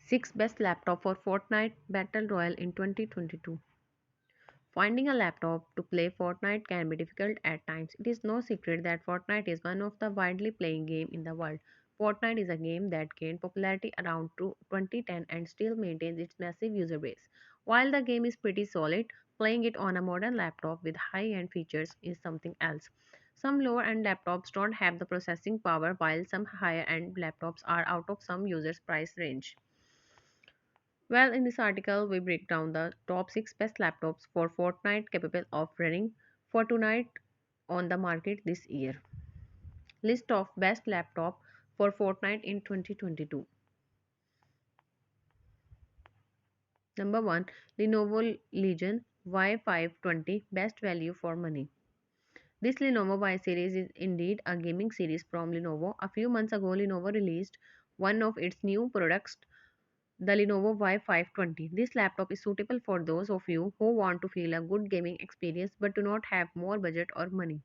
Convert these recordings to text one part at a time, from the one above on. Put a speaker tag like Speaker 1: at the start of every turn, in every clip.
Speaker 1: 6 Best Laptop for Fortnite Battle Royale in 2022. Finding a laptop to play Fortnite can be difficult at times. It is no secret that Fortnite is one of the widely playing game in the world. Fortnite is a game that gained popularity around 2010 and still maintains its massive user base. While the game is pretty solid, playing it on a modern laptop with high-end features is something else. Some lower-end laptops don't have the processing power while some higher-end laptops are out of some users' price range. Well, in this article, we break down the top 6 best laptops for Fortnite capable of running Fortnite on the market this year. List of best laptop for Fortnite in 2022. Number 1, Lenovo Legion Y520 best value for money. This Lenovo Y series is indeed a gaming series from Lenovo. A few months ago, Lenovo released one of its new products, the Lenovo Y520. This laptop is suitable for those of you who want to feel a good gaming experience but do not have more budget or money.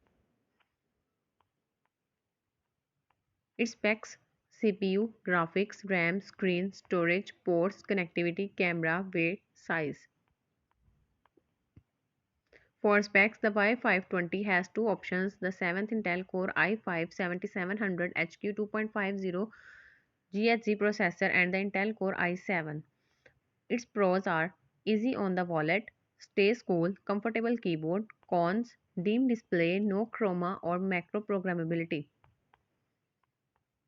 Speaker 1: Its specs: CPU, graphics, RAM, screen, storage, ports, connectivity, camera, weight, size. For specs, the Y520 has two options: the 7th Intel Core i5 7700HQ 2.50 GHz processor and the Intel Core i7. Its pros are easy on the wallet, stays cool, comfortable keyboard. Cons: dim display, no chroma or macro programmability.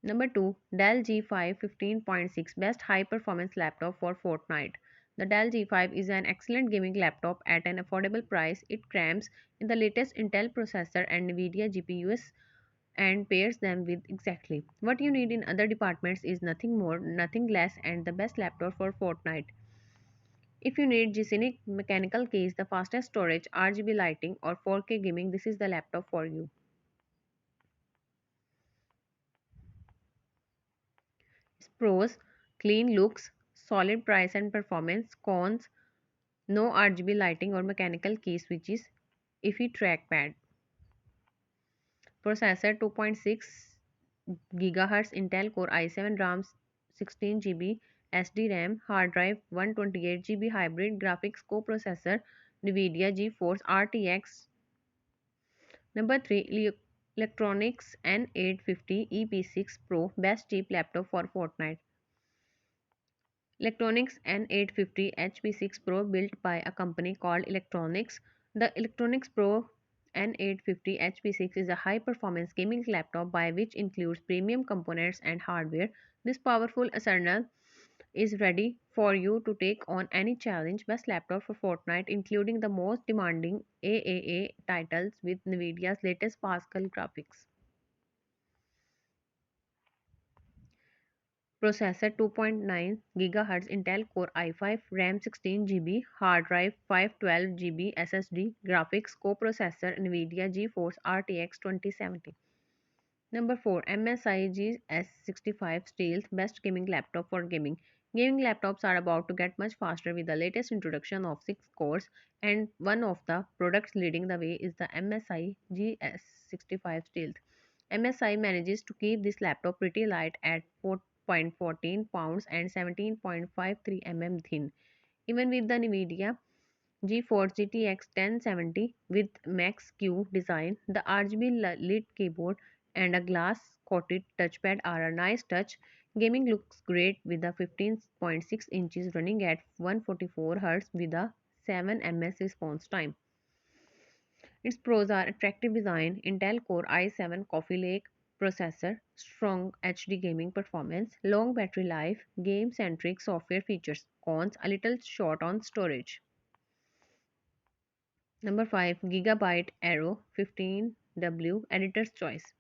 Speaker 1: Number 2, Dell G5 15.6 best high performance laptop for Fortnite. The Dell G5 is an excellent gaming laptop at an affordable price. It crams in the latest Intel processor and Nvidia GPUs and pairs them with exactly what you need in other departments is nothing more, nothing less, and the best laptop for Fortnite. If you need G-Sync mechanical keys, the fastest storage, RGB lighting, or 4K gaming, this is the laptop for you. Its pros: clean looks, solid price and performance. Cons: no RGB lighting or mechanical key switches, iffy trackpad. Processor: 2.6 GHz Intel Core i7 RAM, 16 GB SD RAM, hard drive 128 GB hybrid graphics coprocessor, Nvidia GeForce RTX. Number 3, Electronics N850 EP6 Pro best cheap laptop for Fortnite. Electronics N850 HP6 Pro built by a company called Electronics. The Electronics Pro N850 HP6 is a high-performance gaming laptop by which includes premium components and hardware. This powerful arsenal is ready for you to take on any challenge. Best laptop for Fortnite, including the most demanding AAA titles with Nvidia's latest Pascal graphics. Processor: 2.9 GHz Intel Core i5, RAM 16 GB, hard drive 512 GB SSD, graphics coprocessor Nvidia GeForce RTX 2070. Number 4, MSI GS65 Stealth best gaming laptop for gaming. Gaming laptops are about to get much faster with the latest introduction of 6 cores, and one of the products leading the way is the MSI GS65 Stealth. MSI manages to keep this laptop pretty light at 4.14 pounds and 17.53 thin. Even with the Nvidia GeForce GTX 1070 with Max Q design, the RGB lit keyboard and a glass coated touchpad are a nice touch. Gaming looks great with the 15.6 inches running at 144 Hz with a 7 ms response time. Its pros are attractive design, Intel Core i7 Coffee Lake processor, strong HD gaming performance, long battery life, game-centric software features. Cons: a little short on storage. Number 5, Gigabyte Aero 15W Editor's Choice.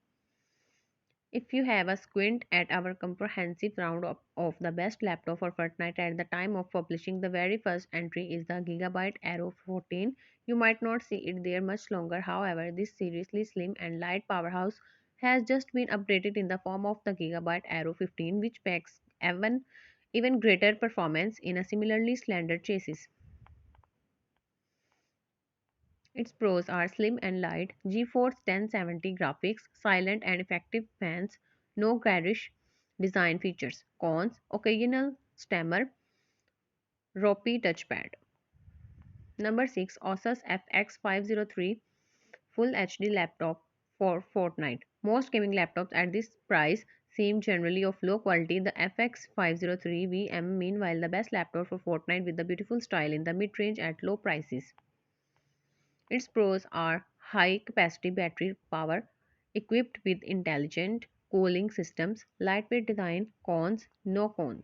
Speaker 1: If you have a squint at our comprehensive round of the best laptop for Fortnite at the time of publishing, the very first entry is the Gigabyte Aero 14. You might not see it there much longer, however, this seriously slim and light powerhouse has just been updated in the form of the Gigabyte Aero 15, which packs even greater performance in a similarly slender chassis. Its pros are slim and light, GeForce 1070 graphics, silent and effective fans, no garish design features. Cons: occasional Stammer Ropi touchpad. Number 6 Asus FX503 Full HD laptop for Fortnite. Most gaming laptops at this price seem generally of low quality. The FX503 VM meanwhile the best laptop for Fortnite with the beautiful style in the mid-range at low prices. Its pros are high capacity battery power, equipped with intelligent cooling systems, lightweight design, cons, no cons.